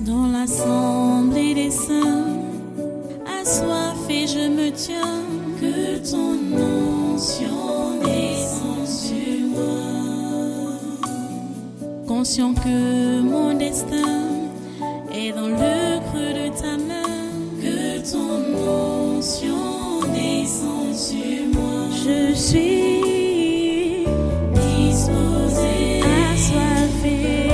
Dans l'assemblée des saints, assoiffé je me tiens, que ton onction descende sur moi. Conscient que mon destin est dans le creux de ta main, que ton onction descende sur moi. Je suis disposé, assoiffé,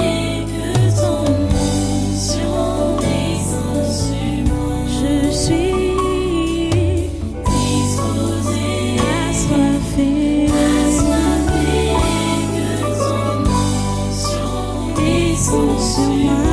que ton onction descende sur moi. Je suis disposé, assoiffé, que ton onction descende sur moi.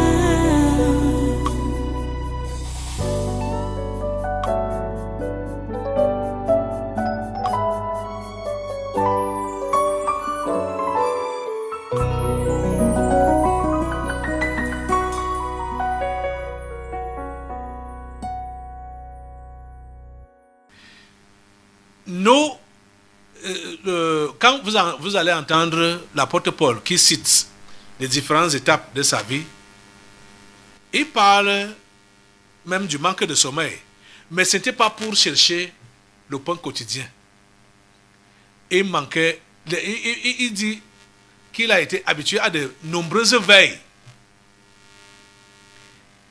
Quand vous allez entendre l'apôtre Paul qui cite les différentes étapes de sa vie, il parle même du manque de sommeil. Mais ce n'était pas pour chercher le pain quotidien. Il manquait, il dit qu'il a été habitué à de nombreuses veilles.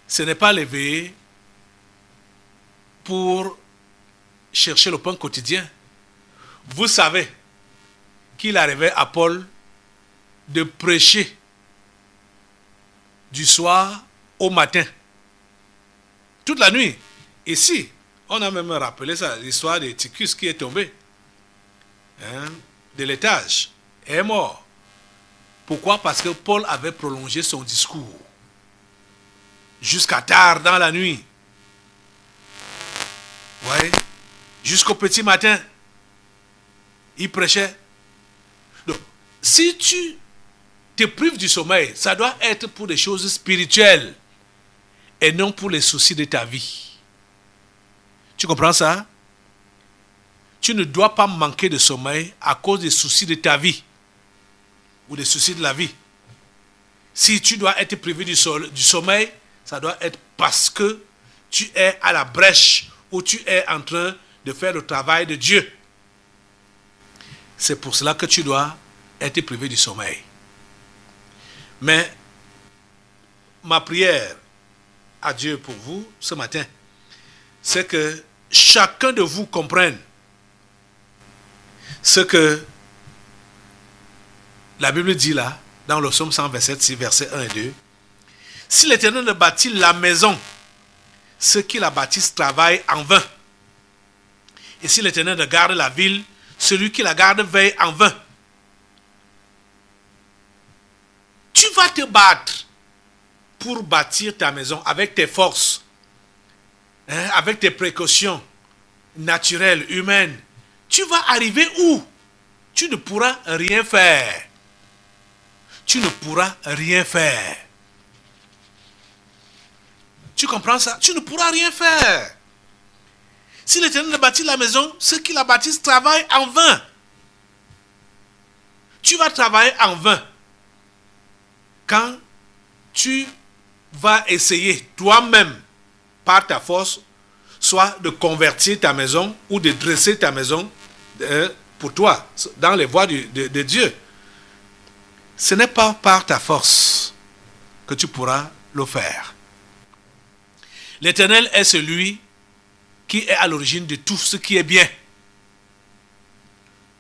Ce n'est pas les veillées pour chercher le pain quotidien. Vous savez qu'il arrivait à Paul de prêcher du soir au matin, toute la nuit. Ici, on a même rappelé ça, l'histoire de Tychus qui est tombé de l'étage et est mort. Pourquoi? Parce que Paul avait prolongé son discours jusqu'à tard dans la nuit. Ouais. Jusqu'au petit matin. Il prêchait. Donc, si tu te prives du sommeil, ça doit être pour des choses spirituelles et non pour les soucis de ta vie. Tu comprends ça? Tu ne dois pas manquer de sommeil à cause des soucis de ta vie ou des soucis de la vie. Si tu dois être privé du sommeil, ça doit être parce que tu es à la brèche ou tu es en train de faire le travail de Dieu. C'est pour cela que tu dois être privé du sommeil. Mais ma prière à Dieu pour vous ce matin, c'est que chacun de vous comprenne ce que la Bible dit là, dans le psaume 127, versets 1 et 2. Si l'Éternel ne bâtit la maison, ceux qui la bâtissent travaillent en vain. Et si l'Éternel ne garde la ville, celui qui la garde veille en vain. Tu vas te battre pour bâtir ta maison avec tes forces, avec tes précautions naturelles, humaines. Tu vas arriver où? Tu ne pourras rien faire. Tu ne pourras rien faire. Tu comprends ça? Tu ne pourras rien faire. Si l'Éternel ne bâtit la maison, ceux qui la bâtissent travaillent en vain. Tu vas travailler en vain quand tu vas essayer toi-même, par ta force, soit de convertir ta maison ou de dresser ta maison pour toi, dans les voies de Dieu. Ce n'est pas par ta force que tu pourras le faire. L'Éternel est celui qui est à l'origine de tout ce qui est bien.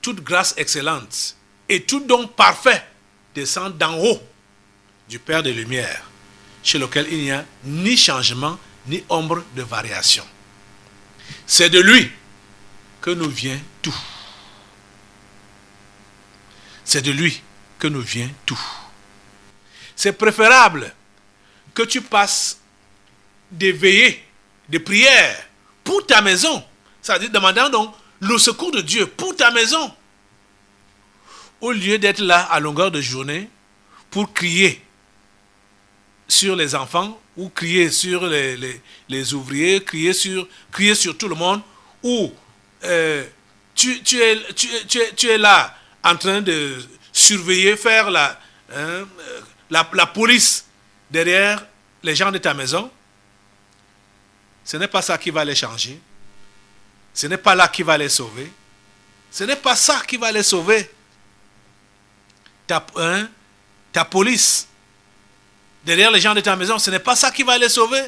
Toute grâce excellente et tout don parfait descend d'en haut du Père des Lumières, chez lequel il n'y a ni changement ni ombre de variation. C'est de lui que nous vient tout. C'est de lui que nous vient tout. C'est préférable que tu passes des veillées, des prières pour ta maison, c'est-à-dire demandant donc le secours de Dieu pour ta maison, au lieu d'être là à longueur de journée pour crier sur les enfants ou crier sur les ouvriers, crier sur tout le monde, ou tu es là en train de surveiller, faire la police derrière les gens de ta maison, ce n'est pas ça qui va les changer. Ce n'est pas là qui va les sauver. Ce n'est pas ça qui va les sauver. Ta police, derrière les gens de ta maison, ce n'est pas ça qui va les sauver.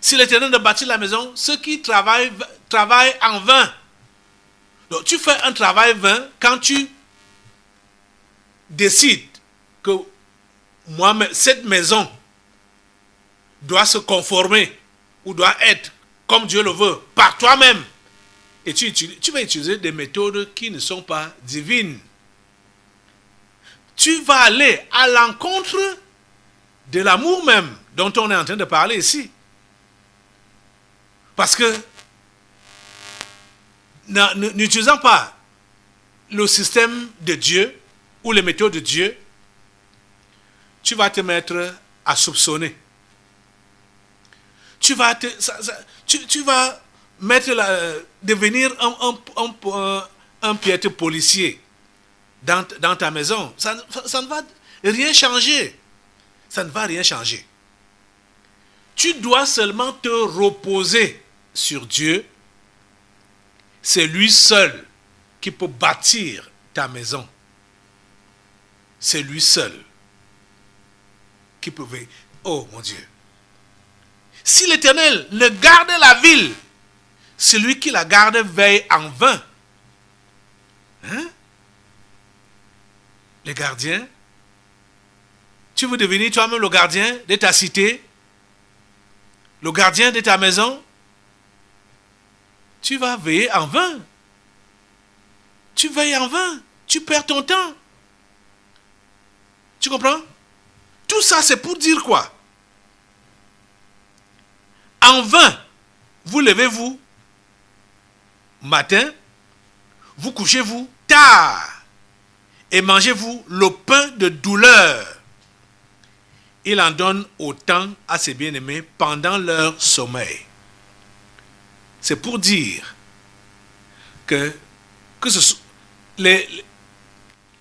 Si l'Éternel ne bâtit la maison, ceux qui travaillent en vain. Donc tu fais un travail vain quand tu décides que cette maison doit se conformer ou doit être comme Dieu le veut par toi-même. Et tu vas utiliser des méthodes qui ne sont pas divines. Tu vas aller à l'encontre de l'amour même dont on est en train de parler ici. Parce que n'utilisant pas le système de Dieu ou les méthodes de Dieu, tu vas te mettre à soupçonner. Tu vas devenir un piètre policier dans ta maison. Ça ne va rien changer. Ça ne va rien changer. Tu dois seulement te reposer sur Dieu. C'est lui seul qui peut bâtir ta maison. C'est lui seul qui peut veiller. Oh mon Dieu. Si l'Éternel ne garde la ville, celui qui la garde veille en vain. Hein? Les gardiens, tu veux devenir toi-même le gardien de ta cité, le gardien de ta maison, tu vas veiller en vain. Tu veilles en vain. Tu perds ton temps. Tu comprends? Tout ça, c'est pour dire quoi? En vain, vous levez-vous matin, vous couchez-vous tard et mangez-vous le pain de douleur. Il en donne autant à ses bien-aimés pendant leur sommeil. C'est pour dire que ce soit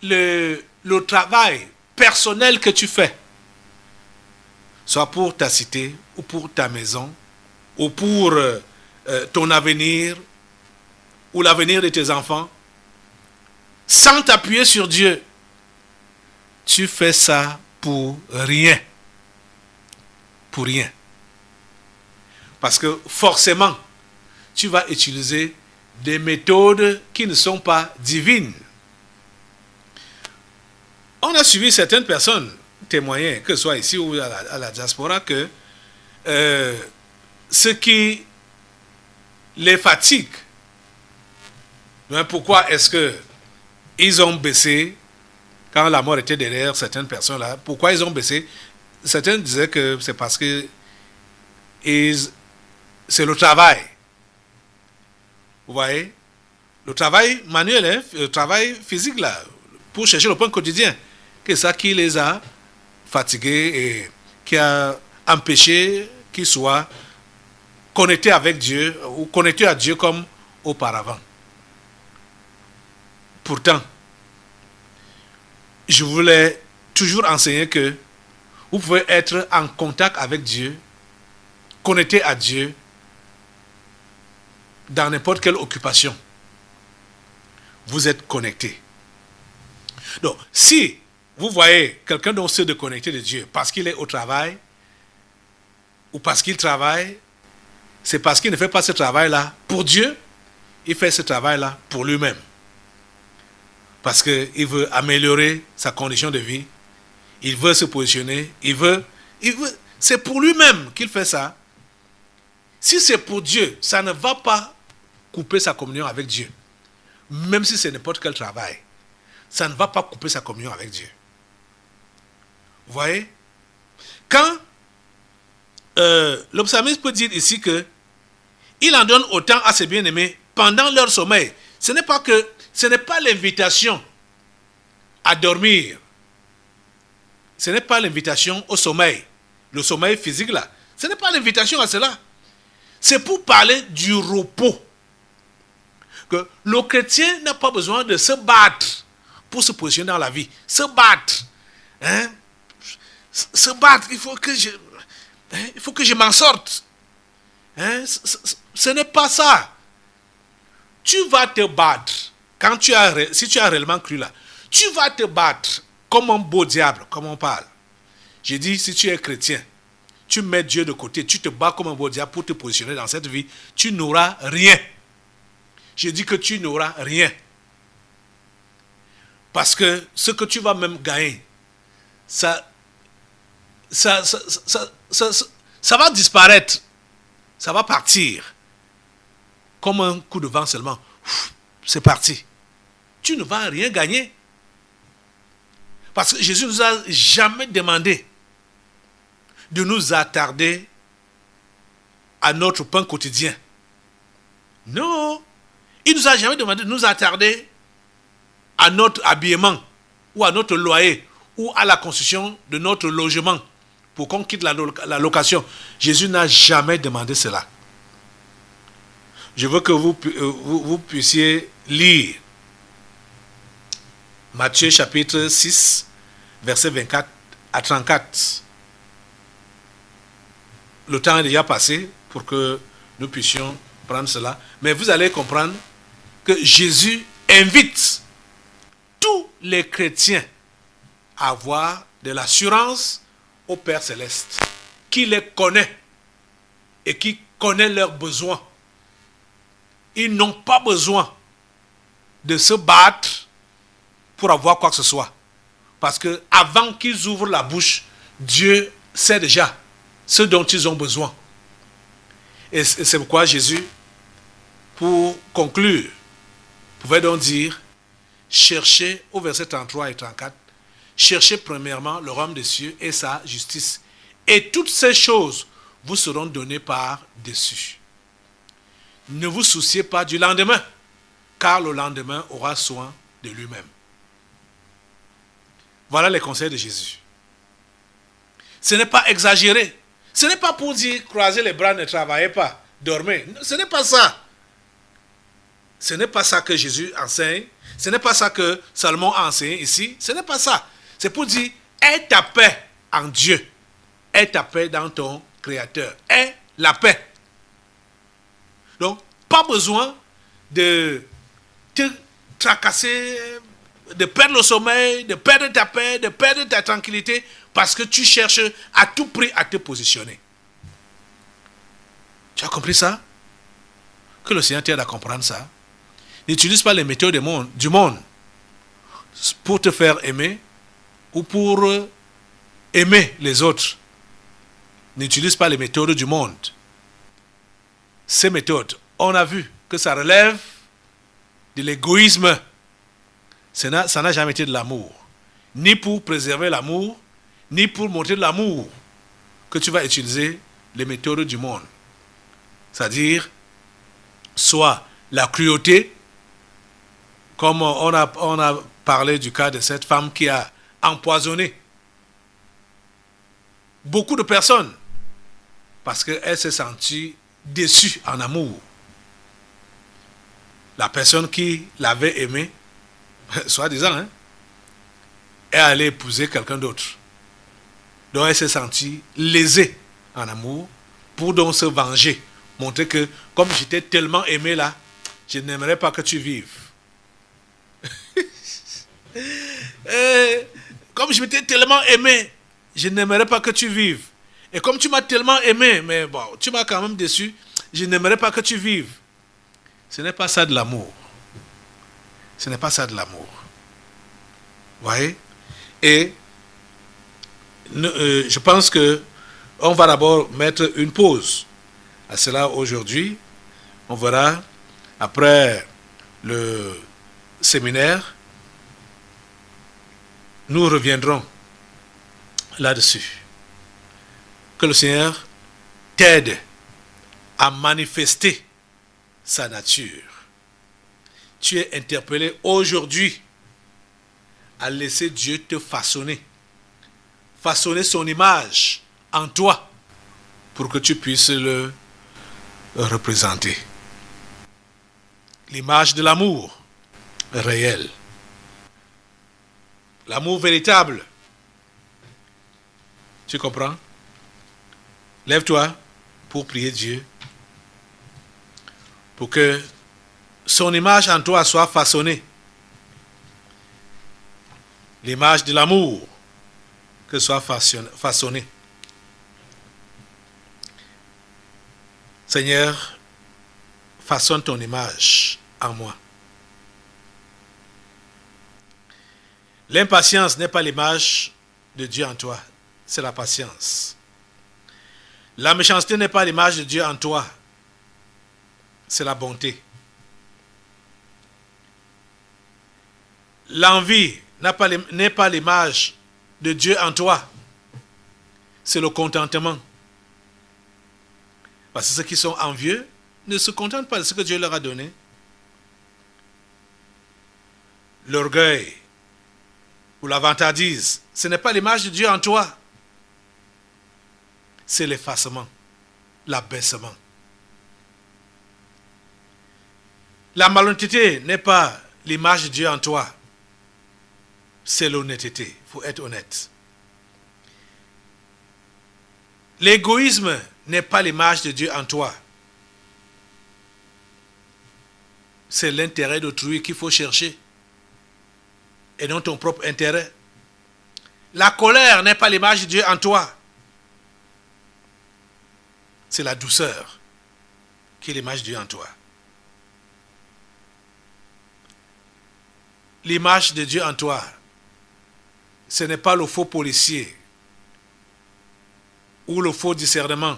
le travail personnel que tu fais, soit pour ta cité ou pour ta maison, ou pour ton avenir, ou l'avenir de tes enfants, sans t'appuyer sur Dieu, tu fais ça pour rien. Pour rien. Parce que forcément, tu vas utiliser des méthodes qui ne sont pas divines. On a suivi certaines personnes témoigner, que ce soit ici ou à la diaspora, que ce qui les fatigue, pourquoi est-ce qu'ils ont baissé quand la mort était derrière certaines personnes-là? Pourquoi ils ont baissé? Certains disaient que c'est parce que c'est le travail. Vous voyez? Le travail manuel, hein, le travail physique, là, pour chercher le pain quotidien. C'est ça qui les a fatigués et qui a empêché qu'ils soient connectés avec Dieu ou connectés à Dieu comme auparavant. Pourtant, je voulais toujours enseigner que vous pouvez être en contact avec Dieu, connecté à Dieu, dans n'importe quelle occupation. Vous êtes connecté. Donc, si vous voyez quelqu'un dont c'est de connecter de Dieu parce qu'il est au travail ou parce qu'il travaille, c'est parce qu'il ne fait pas ce travail-là pour Dieu, il fait ce travail-là pour lui-même. Parce qu'il veut améliorer sa condition de vie, il veut se positionner, c'est pour lui-même qu'il fait ça. Si c'est pour Dieu, ça ne va pas couper sa communion avec Dieu. Même si c'est n'importe quel travail, ça ne va pas couper sa communion avec Dieu. Vous voyez? Quand le psalmiste peut dire ici que il en donne autant à ses bien-aimés pendant leur sommeil, ce n'est pas l'invitation à dormir. Ce n'est pas l'invitation au sommeil. Le sommeil physique là. Ce n'est pas l'invitation à cela. C'est pour parler du repos. Que le chrétien n'a pas besoin de se battre pour se positionner dans la vie. Se battre. Hein? se battre, il faut que je m'en sorte. Ce n'est pas ça. Tu vas te battre. Si tu as réellement cru là, tu vas te battre comme un beau diable, comme on parle. J'ai dit, si tu es chrétien, tu mets Dieu de côté, tu te bats comme un beau diable pour te positionner dans cette vie, tu n'auras rien. J'ai dit que tu n'auras rien. Parce que ce que tu vas même gagner, ça va disparaître. Ça va partir. Comme un coup de vent seulement. C'est parti. Tu ne vas rien gagner. Parce que Jésus ne nous a jamais demandé de nous attarder à notre pain quotidien. Non. Il ne nous a jamais demandé de nous attarder à notre habillement ou à notre loyer ou à la construction de notre logement pour qu'on quitte la location. Jésus n'a jamais demandé cela. Je veux que vous puissiez lire Matthieu chapitre 6, versets 24 à 34. Le temps est déjà passé pour que nous puissions prendre cela. Mais vous allez comprendre que Jésus invite tous les chrétiens à avoir de l'assurance au Père Céleste, qui les connaît et qui connaît leurs besoins. Ils n'ont pas besoin de se battre pour avoir quoi que ce soit. Parce que avant qu'ils ouvrent la bouche, Dieu sait déjà ce dont ils ont besoin. Et c'est pourquoi Jésus, pour conclure, pouvait donc dire, cherchez, au verset 33 et 34, cherchez premièrement le royaume des cieux et sa justice. Et toutes ces choses vous seront données par-dessus. Ne vous souciez pas du lendemain, car le lendemain aura soin de lui-même. Voilà les conseils de Jésus. Ce n'est pas exagéré. Ce n'est pas pour dire croisez les bras, ne travaillez pas, dormez. Ce n'est pas ça. Ce n'est pas ça que Jésus enseigne. Ce n'est pas ça que Salomon a enseigné ici. Ce n'est pas ça. C'est pour dire aie ta paix en Dieu. Aie ta paix dans ton Créateur. Aie la paix. Donc, pas besoin de te tracasser, de perdre le sommeil, de perdre ta paix, de perdre ta tranquillité, parce que tu cherches à tout prix à te positionner. Tu as compris ça? Que le Seigneur t'aide à comprendre ça. N'utilise pas les méthodes du monde pour te faire aimer ou pour aimer les autres. N'utilise pas les méthodes du monde. Ces méthodes, on a vu que ça relève de l'égoïsme. Ça n'a jamais été de l'amour. Ni pour préserver l'amour, ni pour montrer de l'amour que tu vas utiliser les méthodes du monde. C'est-à-dire, soit la cruauté, comme on a parlé du cas de cette femme qui a empoisonné beaucoup de personnes parce qu'elle s'est sentie déçue en amour. La personne qui l'avait aimée, soi-disant, est allée épouser quelqu'un d'autre. Donc elle s'est sentie lésée en amour pour donc se venger. Montrer que comme j'étais tellement aimé là, je n'aimerais pas que tu vives. Comme je m'étais tellement aimé, je n'aimerais pas que tu vives. Et comme tu m'as tellement aimé, mais bon, tu m'as quand même déçu, je n'aimerais pas que tu vives. Ce n'est pas ça de l'amour. Ce n'est pas ça de l'amour. Vous voyez? Et je pense que on va d'abord mettre une pause à cela aujourd'hui. On verra après le séminaire. Nous reviendrons là-dessus. Que le Seigneur t'aide à manifester sa nature. Tu es interpellé aujourd'hui à laisser Dieu te façonner. Façonner son image en toi pour que tu puisses le représenter. L'image de l'amour réel. L'amour véritable. Tu comprends? Lève-toi pour prier Dieu, pour que son image en toi soit façonnée. L'image de l'amour, que soit façonnée. Seigneur, façonne ton image en moi. L'impatience n'est pas l'image de Dieu en toi, c'est la patience. La méchanceté n'est pas l'image de Dieu en toi, c'est la bonté. L'envie n'est pas l'image de Dieu en toi, c'est le contentement. Parce que ceux qui sont envieux ne se contentent pas de ce que Dieu leur a donné. L'orgueil ou la vantardise, ce n'est pas l'image de Dieu en toi, c'est l'effacement, l'abaissement. La malhonnêteté n'est pas l'image de Dieu en toi, c'est l'honnêteté. Il faut être honnête. L'égoïsme n'est pas l'image de Dieu en toi. C'est l'intérêt d'autrui qu'il faut chercher et non ton propre intérêt. La colère n'est pas l'image de Dieu en toi. C'est la douceur qui est l'image de Dieu en toi. L'image de Dieu en toi, ce n'est pas le faux policier ou le faux discernement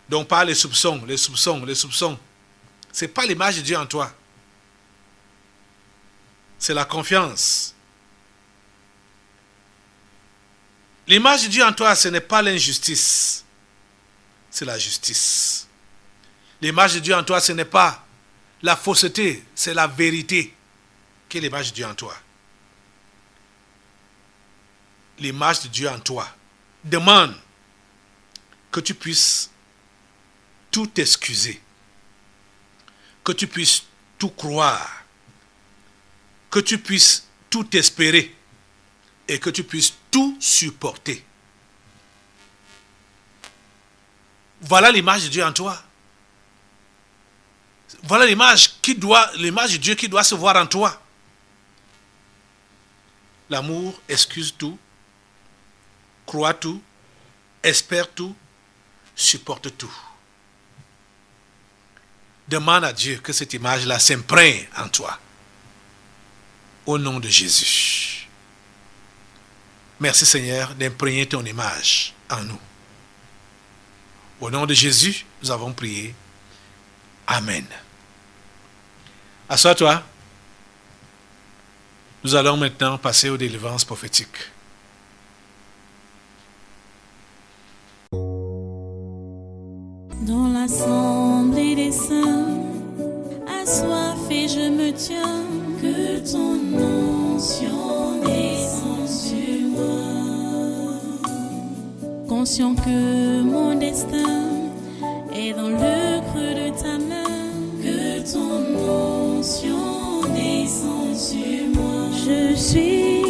dont parlent les soupçons. Ce n'est pas l'image de Dieu en toi. C'est la confiance. L'image de Dieu en toi, ce n'est pas l'injustice, c'est la justice. L'image de Dieu en toi, ce n'est pas la fausseté, c'est la vérité qui est l'image de Dieu en toi. L'image de Dieu en toi demande que tu puisses tout excuser, que tu puisses tout croire, que tu puisses tout espérer et que tu puisses tout supporter. Voilà l'image de Dieu en toi. Voilà l'image de Dieu qui doit se voir en toi. L'amour excuse tout, croit tout, espère tout, supporte tout. Demande à Dieu que cette image-là s'imprègne en toi. Au nom de Jésus. Merci Seigneur d'imprégner ton image en nous. Au nom de Jésus, nous avons prié. Amen. Assois-toi. Nous allons maintenant passer aux délivrances prophétiques. Dans l'assemblée des saints, assoiffé je me tiens, que ton onction descende sur moi. Conscient que mon destin est dans le creux de ta main, que ton onction descende sur moi. Je suis